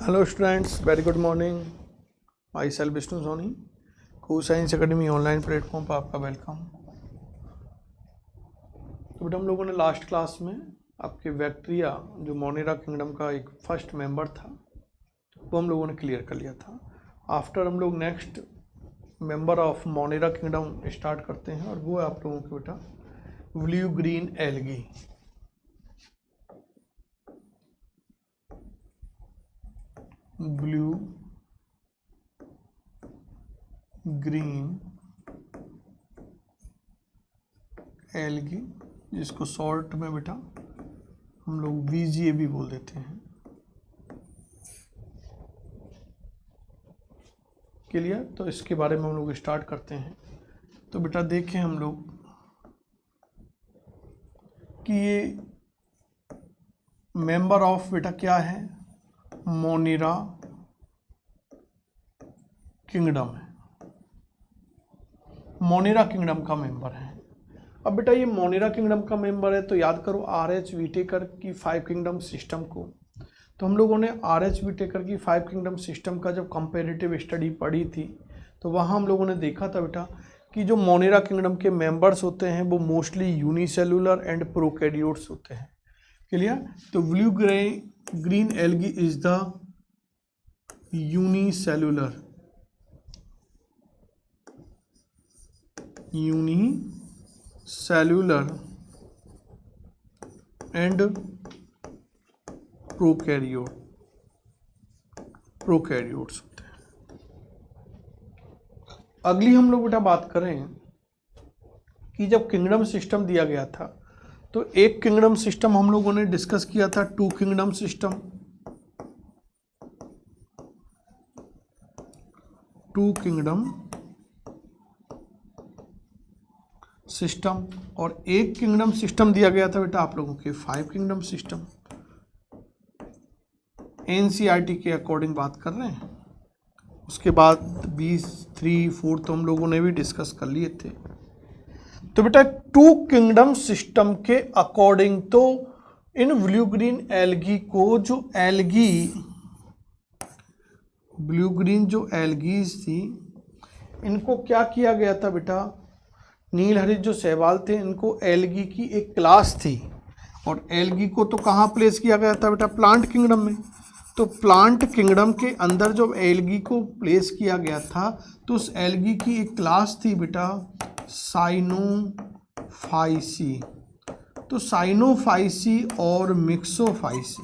Hello students, very good morning. Myself Vishnu Soni, को science academy online platform पर आपका welcome. तो बेटा हम लोगों ने लास्ट क्लास में आपके बैक्टीरिया जो मोनेरा किंगडम का एक फर्स्ट मेंबर था वो हम लोगों ने क्लियर कर लिया था। आफ्टर हम लोग next member of Monera kingdom start करते हैं और वो है आप लोगों के बेटा blue green algae. Blue green algae, जिसको शॉर्ट में बेटा हम लोग VGA भी बोल देते हैं। क्लियर? तो इसके बारे में हम लोग स्टार्ट करते हैं। तो बेटा देखें हम लोग कि ये मेंबर ऑफ बेटा क्या है, मोनेरा किंगडम है, मोनेरा किंगडम का मेंबर है। अब बेटा ये मोनेरा किंगडम का मेंबर है तो याद करो RH विटेकर की 5 किंगडम सिस्टम को। तो हम लोगों ने RH विटेकर की 5 किंगडम सिस्टम का जब कंपैरेटिव स्टडी पढ़ी थी तो वहाँ हम लोगों ने देखा था बेटा कि जो मोनेरा किंगडम के मेंबर्स होते हैं वो मोस्टली यूनिसेलुलर एंड प्रोकैरियोट्स होते हैं। क्लियर? तो blue green algae is the unicellular and prokaryotes होते हैं। अगली हम लोग बेटा बात करें कि जब किंगडम सिस्टम दिया गया था तो एक किंगडम सिस्टम हम लोगों ने डिस्कस किया था, 2 किंगडम सिस्टम, 2 किंगडम सिस्टम, और एक किंगडम सिस्टम दिया गया था बेटा आप लोगों के 5 किंगडम सिस्टम। NCERT के अकॉर्डिंग बात कर रहे हैं। उसके बाद 20, 3, 4 तो हम लोगों ने भी डिस्कस कर लिए थे। तो बेटा 2 किंगडम सिस्टम के अकॉर्डिंग तो इन ब्लू ग्रीन एल्गी को जो एल्गी ब्लू ग्रीन जो एल्गीज थी इनको क्या किया गया था बेटा, नील हरित जो शैवाल थे इनको एल्गी की एक क्लास थी और एल्गी को तो कहाँ प्लेस किया गया था बेटा, प्लांट किंगडम में। तो प्लांट किंगडम के अंदर जब एल्गी को प्लेस किया गया था तो उस एल्गी की एक क्लास थी बेटा साइनोफाइसी। तो साइनोफाइसी और मिक्सोफाइसी,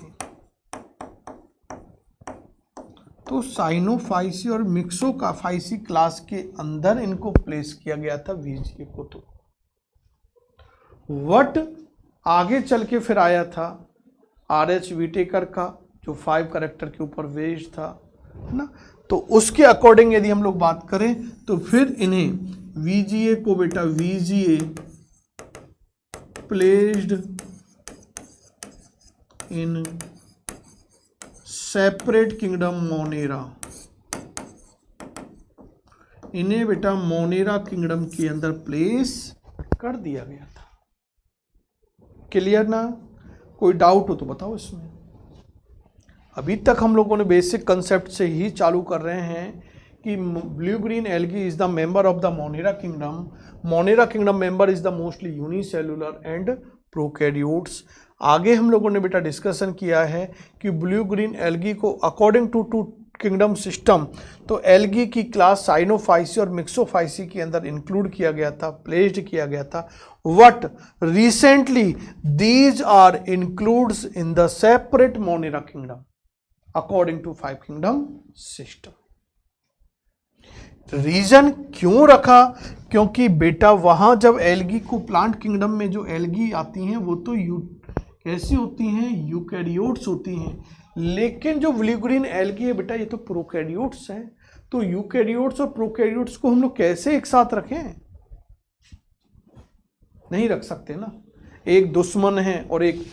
तो साइनोफाइसी और मिक्सोफाइसी क्लास के अंदर इनको प्लेस किया गया था VGA को। तो वट आगे चल के फिर आया था RH विटेकर का जो 5 कैरेक्टर के ऊपर बेस्ड था, है ना। तो उसके अकॉर्डिंग यदि हम लोग बात करें तो फिर इन्हें VGA को बेटा VGA placed in separate kingdom Monera, इन्हें बेटा मोनेरा किंगडम के अंदर प्लेस कर दिया गया था। क्लियर ना? कोई डाउट हो तो बताओ इसमें। अभी तक हम लोगों ने बेसिक कंसेप्ट से ही चालू कर रहे हैं कि blue green algae is the member of the Monera kingdom. Monera kingdom member is the mostly unicellular and prokaryotes. आगे हम लोगों ने बेटा डिस्कशन किया है कि ब्लू ग्रीन एल्गी को अकॉर्डिंग टू 2 किंगडम सिस्टम तो एल्गी की क्लास साइनोफाइसी और मिक्सोफाइसी के अंदर इंक्लूड किया गया था, प्लेस्ड किया गया था। What recently these are includes in the separate Monera kingdom according to 5 kingdom system। Reason क्यों रखा? क्योंकि बेटा वहां जब एल्गी को प्लांट किंगडम में जो एल्गी आती हैं वो तो कैसी होती हैं, यूकैरियोट्स होती हैं, लेकिन जो ब्लू ग्रीन एल्गी है बेटा ये तो प्रोकैरियोट्स हैं। तो यूकैरियोट्स और प्रोकैरियोट्स को हम लोग कैसे एक साथ रखें? नहीं रख सकते ना। एक दुश्मन है और एक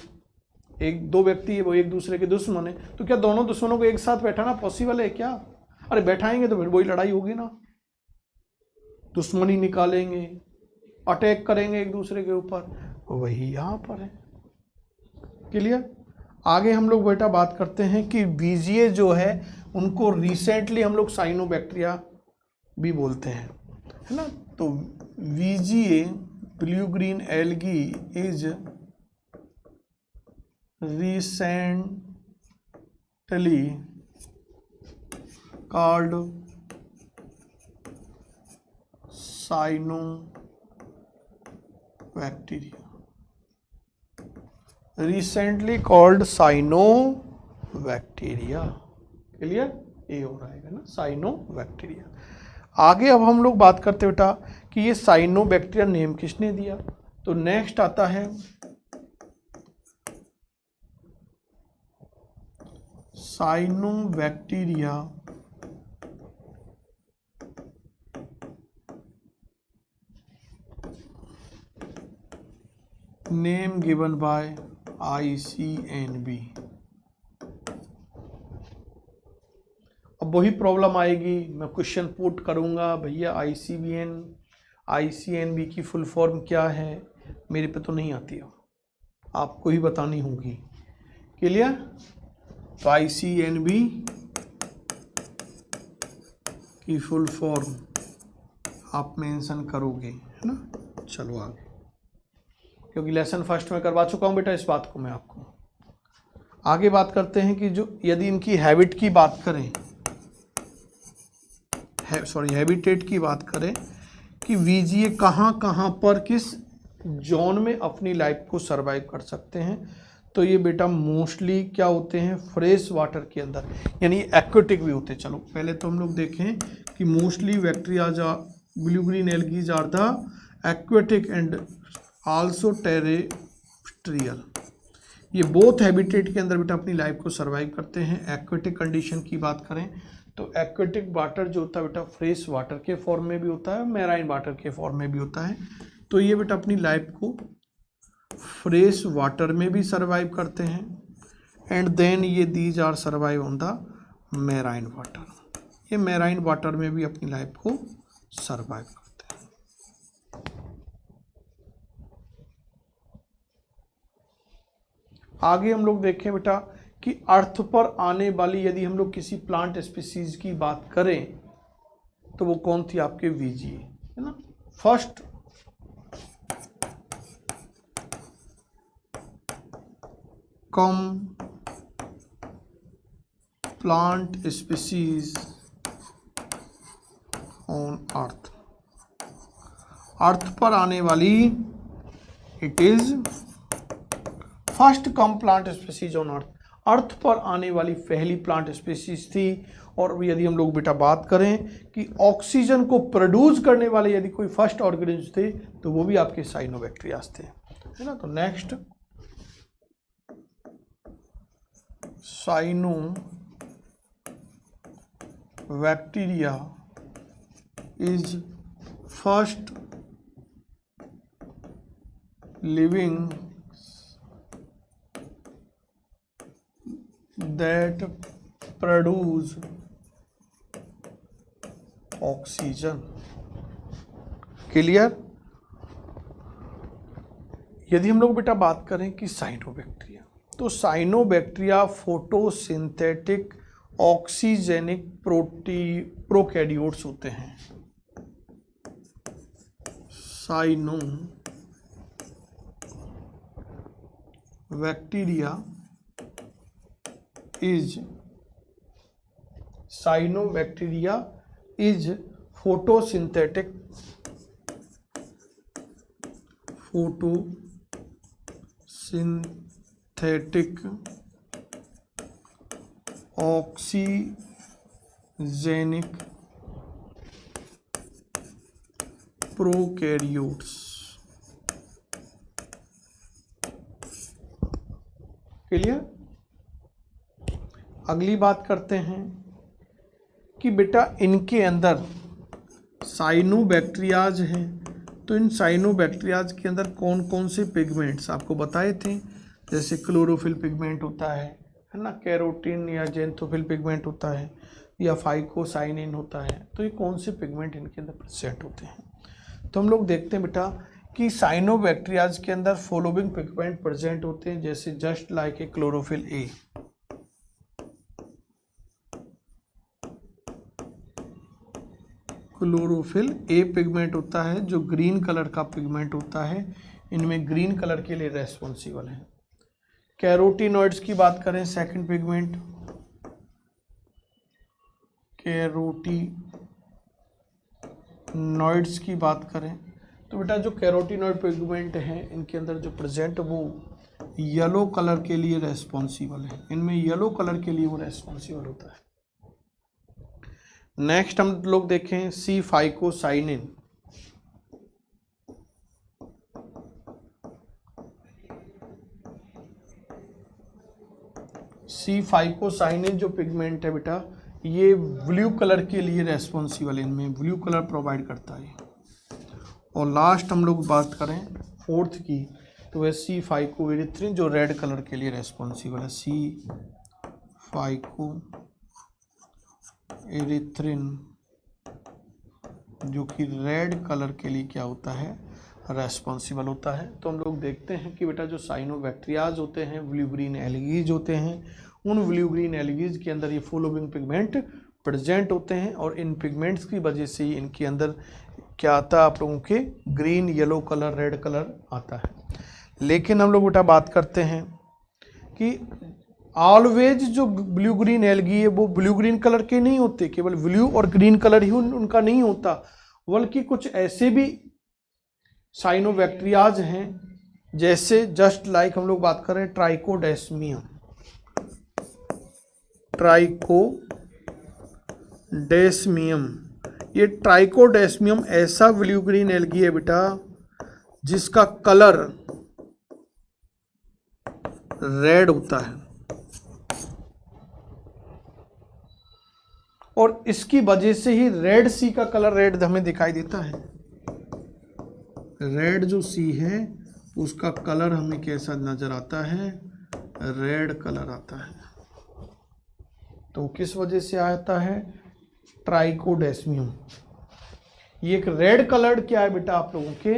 2 व्यक्ति है वो एक दूसरे के दुश्मन है, तो क्या दोनों दुश्मनों को एक साथ बैठाना पॉसिबल है क्या? अरे बैठाएंगे तो फिर वही लड़ाई होगी ना, दुश्मनी निकालेंगे, अटैक करेंगे एक दूसरे के ऊपर, वही यहां पर है। क्लियर? आगे हम लोग बेटा बात करते हैं कि वीजीए जो है उनको रिसेंटली हम लोग साइनोबैक्टीरिया भी बोलते हैं, है ना। तो VGA blue green algae is recently called cyanobacteria, recently called cyanobacteria। Clear, ये हो रहेगा ना साइनोबैक्टीरिया। आगे अब हम लोग बात करते बेटा कि ये साइनोबैक्टीरिया नेम किसने दिया। तो नेक्स्ट आता है cyanobacteria name given by ICNB। अब वही प्रॉब्लम आएगी, मैं क्वेश्चन पुट करूंगा भैया ICNB की फुल फॉर्म क्या है, मेरे पे तो नहीं आती है, आपको ही बतानी होगी। क्लियर, तो ICNB की फुल फॉर्म आप मेंशन करोगे, है ना। चलो आगे, क्योंकि लेसन फर्स्ट में करवा चुका हूं बेटा इस बात को मैं आपको। आगे बात करते हैं कि जो यदि इनकी हैबिट की बात करें, हैबिटेट की बात करें कि वीजीए कहाँ कहाँ पर किस जोन में अपनी लाइफ को सरवाइव कर सकते हैं, तो ये बेटा मोस्टली क्या होते हैं, फ्रेश वाटर के अंदर, यानी एक्वेटिक भी होते हैं। चलो पहले तो हम लोग देखें कि mostly bacterias blue green algaes are the aquatic and also terrestrial. ये बोथ हैबिटेट के अंदर बेटा अपनी लाइफ को सरवाइव करते हैं। एक्वेटिक कंडीशन की बात करें तो एक्वेटिक वाटर जो होता है बेटा फ्रेश वाटर के फॉर्म में भी होता है, मैराइन वाटर के फॉर्म में भी होता है। तो ये बेटा अपनी लाइफ को फ्रेश वाटर में भी सरवाइव करते हैं, एंड देन ये these are survive on the marine water. ये मैराइन वाटर में भी अपनी लाइफ को सरवाइव करते हैं। आगे हम लोग देखें बेटा कि अर्थ पर आने वाली यदि हम लोग किसी प्लांट स्पीसीज की बात करें तो वो कौन थी, आपके वीजीए, है ना। First come plant species on earth, earth पर आने वाली it is first come plant species on earth, earth पर आने वाली पहली प्लांट स्पीसीज थी। और यदि हम लोग बेटा बात करें कि ऑक्सीजन को प्रोड्यूस करने वाले यदि कोई फर्स्ट ऑर्गेनिज्म थे तो वो भी आपके साइनोबैक्टीरियाज थे, है ना। तो next cyanobacteria is first living that produce oxygen। Clear. यदि हम लोग बेटा बात करें कि साइनोबैक्टीरिया, तो साइनोबैक्टीरिया फोटोसिंथेटिक ऑक्सीजेनिक प्रोकैरियोट्स होते हैं। Cyanobacteria is photosynthetic oxygenic prokaryotes। Clear. अगली बात करते हैं कि बेटा इनके अंदर साइनोबैक्टीरियाज हैं, तो इन साइनोबैक्टीरियाज के अंदर कौन कौन से पिगमेंट्स आपको बताए थे, जैसे क्लोरोफिल पिगमेंट होता है ना, कैरोटीन या जेंथोफिल पिगमेंट होता है, या फाइकोसाइनिन होता है। तो ये कौन से पिगमेंट इनके अंदर प्रेजेंट होते हैं। तो हम लोग देखते हैं बेटा कि साइनोबैक्टीरियाज के अंदर फॉलोइंग पिगमेंट प्रेजेंट होते हैं, जैसे just like A chlorophyll A. Chlorophyll A pigment होता है जो ग्रीन कलर का पिगमेंट होता है, इनमें ग्रीन कलर के लिए रेस्पॉन्सिबल है। कैरोटीनॉइड्स की बात करें, सेकंड पिगमेंट कैरोटीनॉइड्स की बात करें तो बेटा जो कैरोटीनॉइड पिगमेंट हैं इनके अंदर जो प्रेजेंट वो येलो कलर के लिए रेस्पॉन्सिबल है, इनमें येलो कलर के लिए वो रेस्पॉन्सिबल होता है। नेक्स्ट हम लोग देखें सी फाइकोसाइनिन। सी फाइकोसाइनिन जो पिगमेंट है बेटा ये ब्लू कलर के लिए रेस्पॉन्सिबल है, इनमें ब्लू कलर प्रोवाइड करता है। और लास्ट हम लोग बात करें फोर्थ की तो वह सी फाइकोएरिथ्रिन जो रेड कलर के लिए रेस्पॉन्सिबल है। सी फाइकोएरिथ्रिन जो कि रेड कलर के लिए क्या होता है, रेस्पॉन्सिबल होता है। तो हम लोग देखते हैं कि बेटा जो साइनोबैक्टीरियाज होते हैं, ब्लू ग्रीन एल्गीज होते हैं, उन ब्लू ग्रीन एल्गीज के अंदर ये फॉलोइंग पिगमेंट प्रेजेंट होते हैं और इन पिगमेंट्स की वजह से ही इनके अंदर क्या आता है आप लोगों के green, yellow colour, red colour आता है। लेकिन हम लोग बेटा बात करते हैं कि ऑलवेज जो ब्लू ग्रीन एल्गी है वो ब्लू ग्रीन कलर के नहीं होते, केवल ब्लू और ग्रीन कलर ही उनका नहीं होता, बल्कि कुछ ऐसे भी साइनोबैक्टीरियाज हैं जैसे जस्ट लाइक हम लोग बात करें ट्राइकोडेस्मियम। ट्राइकोडेस्मियम, ये ट्राइकोडेस्मियम ऐसा ब्लू ग्रीन एल्गी है बेटा जिसका कलर रेड होता है और इसकी वजह से ही रेड सी का कलर रेड हमें दिखाई देता है। रेड जो सी है उसका कलर हमें कैसा नजर आता है, रेड कलर आता है। तो किस वजह से आता है, ट्राइकोडेस्मियम। ये एक रेड कलर्ड क्या है बेटा आप लोगों के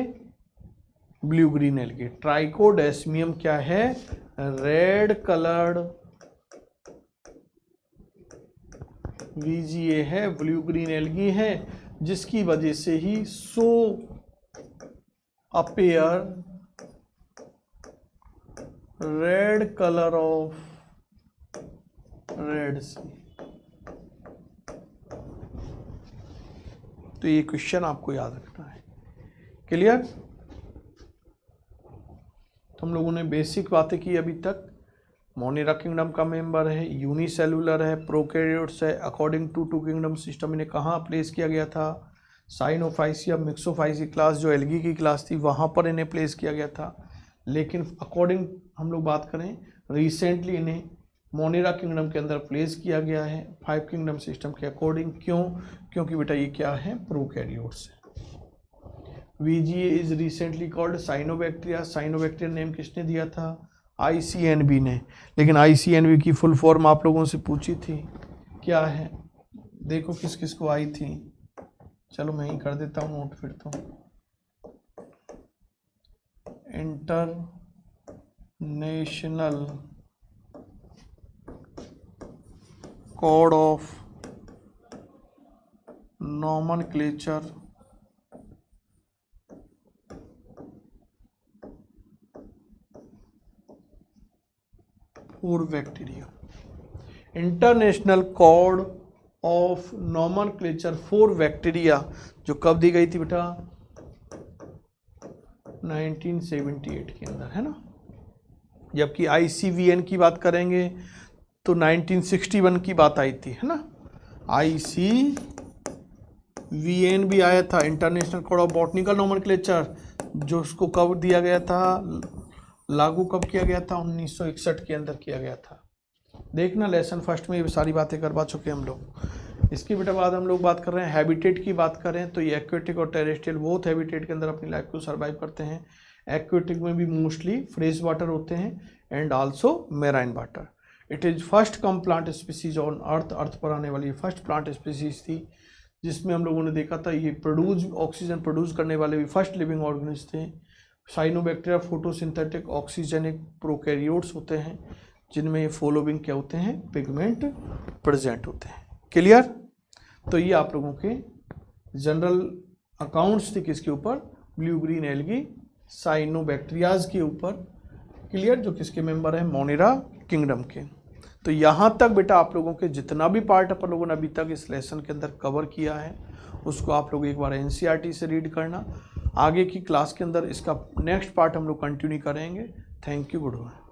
ब्लू ग्रीन एल्गी। ट्राइकोडेस्मियम क्या है, रेड कलर्ड VGA है, ब्लू ग्रीन एल्गी है, जिसकी वजह से ही so appear red colour of Red Sea. तो ये क्वेश्चन आपको याद रखना है। क्लियर? तो हम लोगों ने बेसिक बातें की अभी तक। मोनेरा किंगडम का मेंबर है, यूनिसेलुलर है, प्रोकैरियोट्स है, अकॉर्डिंग टू किंगडम सिस्टम इन्हें कहाँ प्लेस किया गया था, साइनोफाइसिया मिक्सोफाइसी क्लास जो एल्गी की क्लास थी वहाँ पर इन्हें प्लेस किया गया था। लेकिन अकॉर्डिंग हम लोग बात करें रिसेंटली इन्हें मोनेरा किंगडम के अंदर प्लेस किया गया है 5 किंगडम सिस्टम के अकॉर्डिंग। क्यों? क्योंकि बेटा ये क्या है, प्रोकैरियोट्स है। VGA is recently called cyanobacteria. Cyanobacteria name किसने दिया था, ICNB ने। लेकिन ICNB की फुल फॉर्म आप लोगों से पूछी थी, क्या है, देखो किस किस को आई थी। चलो मैं ही कर देता हूँ नोट फिर तो। International code of nomenclature for bacteria. International code of nomenclature for bacteria जो कब दी गई थी बेटा, 1978 के अंदर, है ना। जबकि ICVN की बात करेंगे तो 1961 की बात आई थी, है ना। ICVN भी आया था, international code of botanical nomenclature, जो उसको कब दिया गया था, लागू कब किया गया था, 1961 के अंदर किया गया था। देखना लेसन फर्स्ट में ये सारी बातें करवा चुके हम लोग। इसके बेटा बाद हम लोग बात कर रहे हैं हैबिटेट की बात करें तो ये एक्वेटिक और टेरेस्ट्रियल बोथ हैबिटेट के अंदर अपनी लाइफ को सर्वाइव करते हैं। एक्वेटिक में भी मोस्टली फ्रेश वाटर होते हैं and also marine water. It is first come plant species on earth. Earth पर आने वाली फर्स्ट प्लांट स्पीसीज थी जिसमें हम लोगों ने देखा था ये ऑक्सीजन प्रोड्यूस करने वाले भी फर्स्ट लिविंग ऑर्गेनिज्म थे। साइनोबैक्टीरिया फोटोसिंथेटिक ऑक्सीजनिक प्रोकैरियोट्स होते हैं, जिनमें ये फॉलोइंग क्या होते हैं, पिगमेंट प्रेजेंट होते हैं। क्लियर? तो ये आप लोगों के जनरल अकाउंट्स थे किसके ऊपर, ब्लू ग्रीन एल्गी साइनोबैक्टीरियाज के ऊपर। क्लियर? जो किसके मेंबर हैं, मोनेरा किंगडम के। तो यहाँ तक बेटा आप लोगों के जितना भी पार्ट अपन लोगों ने अभी तक इस लेसन के अंदर कवर किया है उसको आप लोग एक बार एनसीईआरटी से रीड करना। आगे की क्लास के अंदर इसका नेक्स्ट पार्ट हम लोग कंटिन्यू करेंगे। Thank you, good bye.